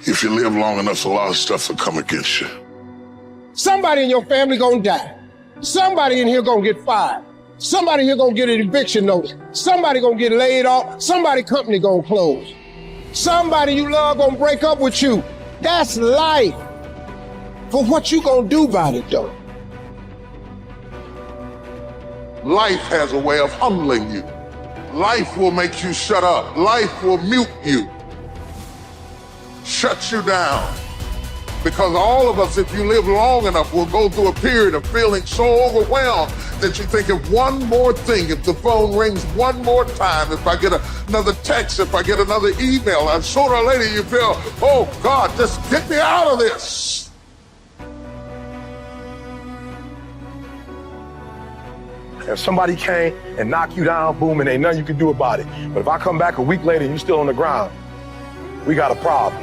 If you live long enough, a lot of stuff will come against you. Somebody in your family gonna die. Somebody in here gonna get fired. Somebody here gonna get an eviction notice. Somebody gonna get laid off. Somebody company gonna close. Somebody you love gonna break up with you. That's life. But what you gonna do about it though? Life has a way of humbling you. Life will make you shut up. Life will mute you. Shut you down. Because all of us, if you live long enough, will go through a period of feeling so overwhelmed that you think of one more thing, if the phone rings one more time, if I get another text, if I get another email, and sooner or later you feel, oh God, just get me out of this. If somebody came and knocked you down, boom, and ain't nothing you can do about it. But if I come back a week later and you still on the ground, we got a problem.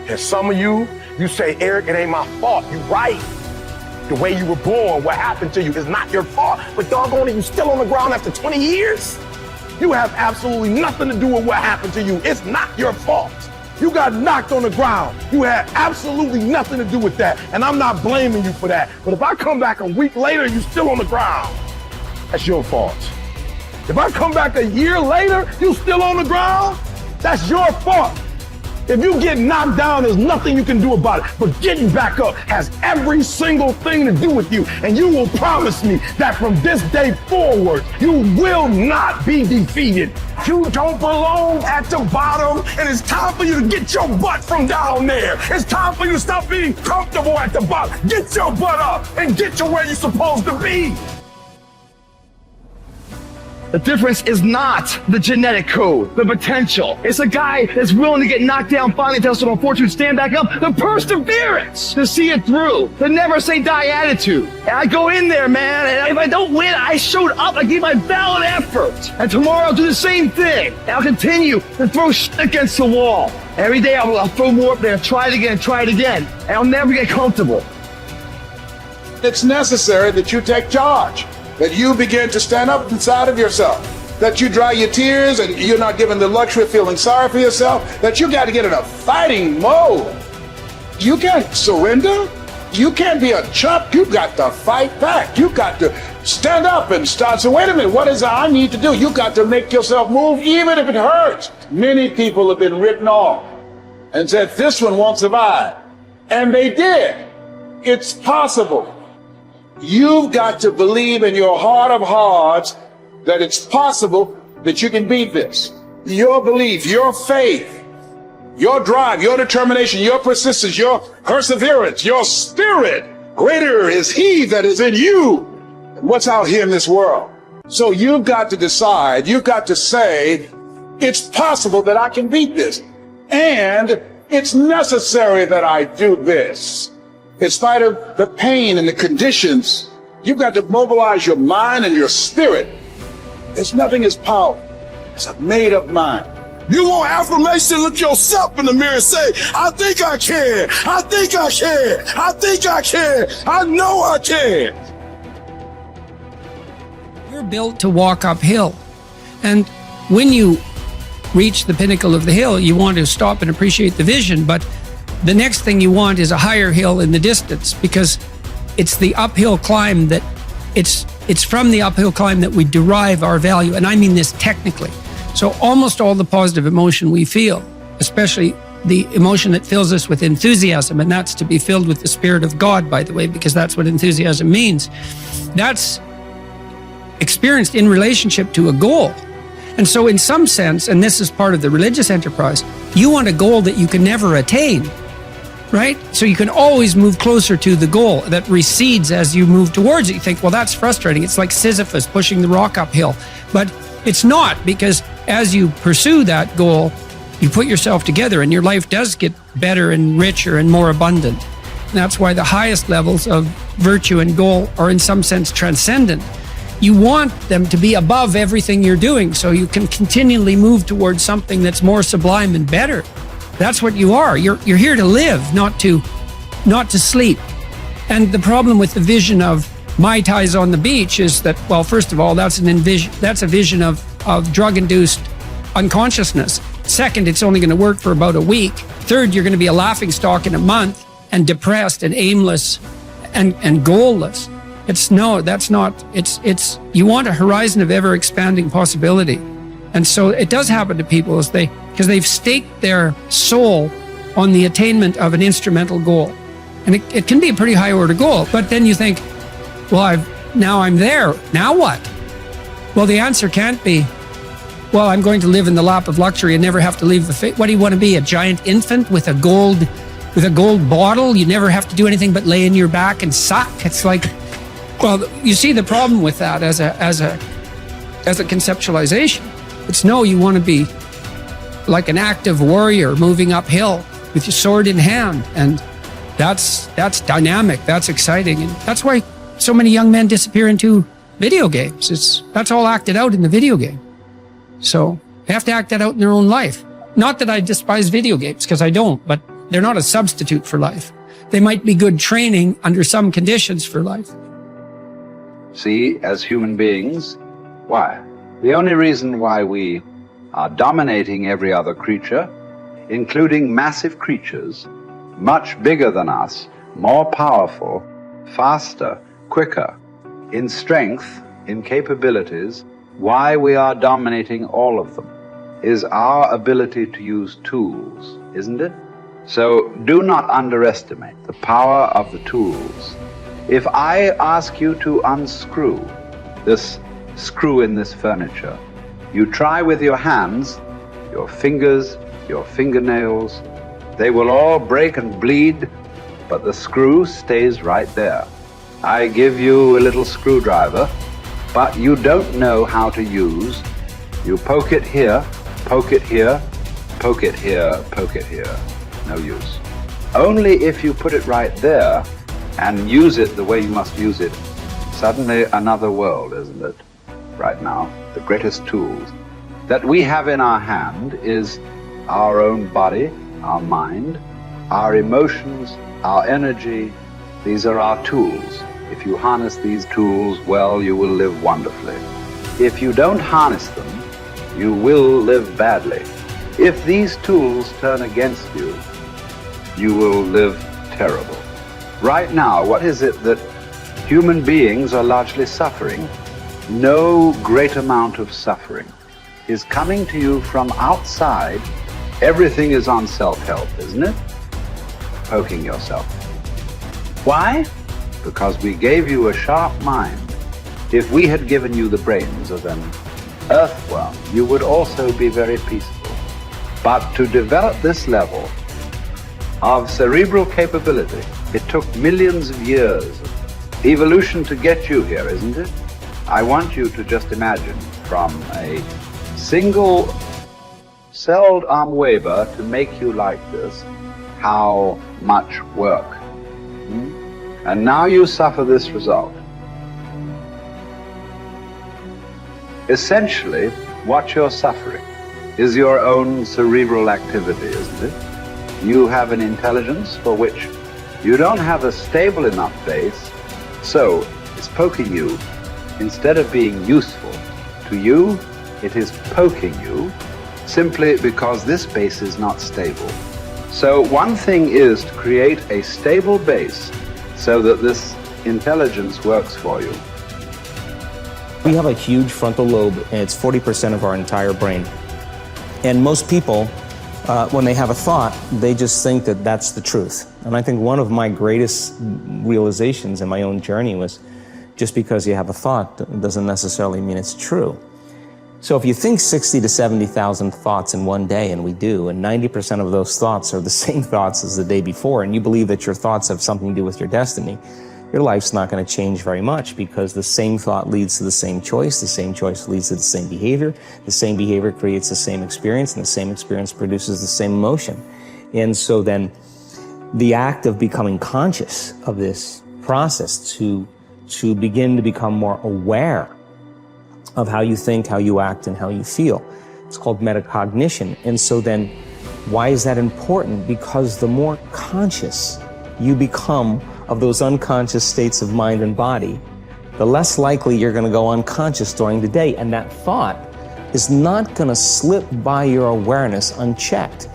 And some of you say, Eric, it ain't my fault. You right. The way you were born, what happened to you is not your fault. But doggone it, you still on the ground after 20 years? You have absolutely nothing to do with what happened to you. It's not your fault. You got knocked on the ground. You had absolutely nothing to do with that. And I'm not blaming you for that. But if I come back a week later and you still on the ground, that's your fault. If I come back a year later, you still on the ground, that's your fault. If you get knocked down, there's nothing you can do about it. But getting back up has every single thing to do with you. And you will promise me that from this day forward, you will not be defeated. You don't belong at the bottom, and it's time for you to get your butt from down there. It's time for you to stop being comfortable at the bottom. Get your butt up and get to where you're supposed to be. The difference is not the genetic code, the potential. It's a guy that's willing to get knocked down, finally test an unfortunate, stand back up, the perseverance to see it through, the never say die attitude. And I go in there, man, and if I don't win, I showed up, I gave my valid effort. And tomorrow I'll do the same thing. And I'll continue to throw shit against the wall. Every day I'll throw more up there, try it again, and I'll never get comfortable. It's necessary that you take charge, that you begin to stand up inside of yourself, that you dry your tears and you're not given the luxury of feeling sorry for yourself, that you got to get in a fighting mode. You can't surrender. You can't be a chump. You got to fight back. You got to stand up and start. So wait a minute, what is it I need to do? You got to make yourself move even if it hurts. Many people have been written off and said, this one won't survive. And they did. It's possible. You've got to believe in your heart of hearts that it's possible that you can beat this. Your belief, your faith, your drive, your determination, your persistence, your perseverance, your spirit. Greater is he that is in you than what's out here in this world. So you've got to decide, you've got to say, it's possible that I can beat this. And it's necessary that I do this. In spite of the pain and the conditions, you've got to mobilize your mind and your spirit. There's nothing as powerful. It's a made-up mind. You want affirmation, look yourself in the mirror and say, I think I can. I think I can. I think I can. I know I can. You're built to walk uphill. And when you reach the pinnacle of the hill, you want to stop and appreciate the vision, but the next thing you want is a higher hill in the distance, because it's the uphill climb that it's from the uphill climb that we derive our value. And I mean this technically. So almost all the positive emotion we feel, especially the emotion that fills us with enthusiasm, and that's to be filled with the Spirit of God, by the way, because that's what enthusiasm means. That's experienced in relationship to a goal. And so in some sense, and this is part of the religious enterprise, you want a goal that you can never attain, right? So you can always move closer to the goal that recedes as you move towards it. You think, well, that's frustrating. It's like Sisyphus pushing the rock uphill. But it's not, because as you pursue that goal, you put yourself together and your life does get better and richer and more abundant. And that's why the highest levels of virtue and goal are in some sense transcendent. You want them to be above everything you're doing so you can continually move towards something that's more sublime and better. That's what you are. You're here to live, not to sleep. And the problem with the vision of Mai Tais on the beach is that, well, first of all, that's a vision of drug-induced unconsciousness. Second, it's only going to work for about a week. Third, you're going to be a laughingstock in a month and depressed and aimless and goalless. You want a horizon of ever expanding possibility. And so it does happen to people because they've staked their soul on the attainment of an instrumental goal. And it can be a pretty high order goal, but then you think, well, now I'm there. Now what? Well, the answer can't be, well, I'm going to live in the lap of luxury and never have to leave what do you want to be? A giant infant with a gold bottle? You never have to do anything but lay in your back and suck. It's like, well, you see the problem with that as a conceptualization. It's no, you want to be like an active warrior moving uphill with your sword in hand. And that's dynamic, that's exciting. And that's why so many young men disappear into video games. That's all acted out in the video game. So they have to act that out in their own life. Not that I despise video games, because I don't, but they're not a substitute for life. They might be good training under some conditions for life. See, as human beings, why? The only reason why we are dominating every other creature, including massive creatures, much bigger than us, more powerful, faster, quicker, in strength, in capabilities, why we are dominating all of them is our ability to use tools, isn't it? So do not underestimate the power of the tools. If I ask you to unscrew this screw in this furniture, you try with your hands, your fingers, your fingernails, they will all break and bleed, but the screw stays right there. I give you a little screwdriver, but you don't know how to use. You poke it here, poke it here, poke it here, poke it here. No use. Only if you put it right there and use it the way you must use it, suddenly another world, isn't it? Right now, the greatest tools that we have in our hand is our own body, our mind, our emotions, our energy. These are our tools. If you harness these tools well, you will live wonderfully. If you don't harness them, you will live badly. If these tools turn against you, you will live terrible. Right now, what is it that human beings are largely suffering? No great amount of suffering is coming to you from outside. Everything is on self-help, isn't it? Poking yourself. Why? Because we gave you a sharp mind. If we had given you the brains of an earthworm, you would also be very peaceful. But to develop this level of cerebral capability, it took millions of years of evolution to get you here, isn't it? I want you to just imagine from a single celled amoeba to make you like this, how much work. And now you suffer this result. Essentially, what you're suffering is your own cerebral activity, isn't it? You have an intelligence for which you don't have a stable enough base, so it's poking you. Instead of being useful to you, it is poking you simply because this base is not stable. So one thing is to create a stable base so that this intelligence works for you. We have a huge frontal lobe, and it's 40% of our entire brain. And most people, when they have a thought, they just think that that's the truth. And I think one of my greatest realizations in my own journey was just because you have a thought doesn't necessarily mean it's true. So if you think 60 to 70,000 thoughts in one day, and we do, and 90% of those thoughts are the same thoughts as the day before, and you believe that your thoughts have something to do with your destiny, your life's not going to change very much, because the same thought leads to the same choice leads to the same behavior creates the same experience, and the same experience produces the same emotion. And so then the act of becoming conscious of this process to begin to become more aware of how you think, how you act, and how you feel. It's called metacognition. And so then, why is that important? Because the more conscious you become of those unconscious states of mind and body, the less likely you're going to go unconscious during the day. And that thought is not going to slip by your awareness unchecked,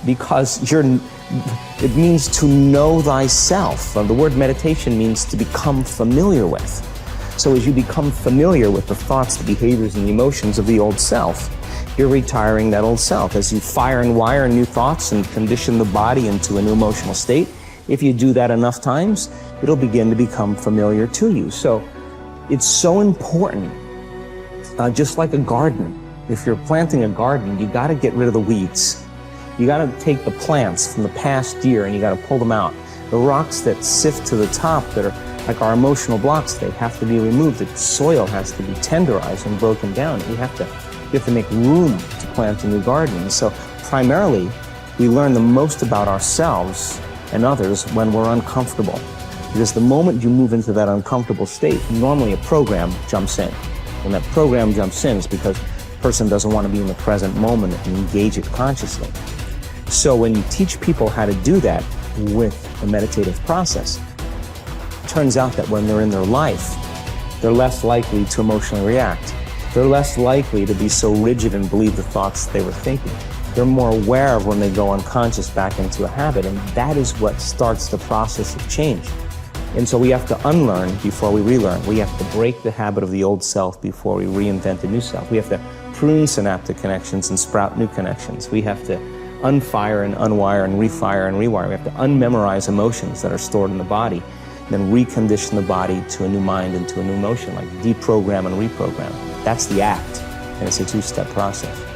because it means to know thyself. The word meditation means to become familiar with. So as you become familiar with the thoughts, the behaviors, and the emotions of the old self, you're retiring that old self. As you fire and wire new thoughts and condition the body into a new emotional state, if you do that enough times, it'll begin to become familiar to you. So it's so important, just like a garden. If you're planting a garden, you got to get rid of the weeds. You got to take the plants from the past year and you got to pull them out. The rocks that sift to the top that are like our emotional blocks, they have to be removed. The soil has to be tenderized and broken down. You have to make room to plant a new garden. And so primarily, we learn the most about ourselves and others when we're uncomfortable. Because the moment you move into that uncomfortable state, normally a program jumps in. When that program jumps in, it's because the person doesn't want to be in the present moment and engage it consciously. So when you teach people how to do that with the meditative process, it turns out that when they're in their life, they're less likely to emotionally react. They're less likely to be so rigid and believe the thoughts they were thinking. They're more aware of when they go unconscious back into a habit, and that is what starts the process of change. And so we have to unlearn before we relearn. We have to break the habit of the old self before we reinvent a new self. We have to prune synaptic connections and sprout new connections. We have to unfire and unwire and refire and rewire. We have to unmemorize emotions that are stored in the body, then recondition the body to a new mind and to a new emotion, like deprogram and reprogram. That's the act, and it's a two-step process.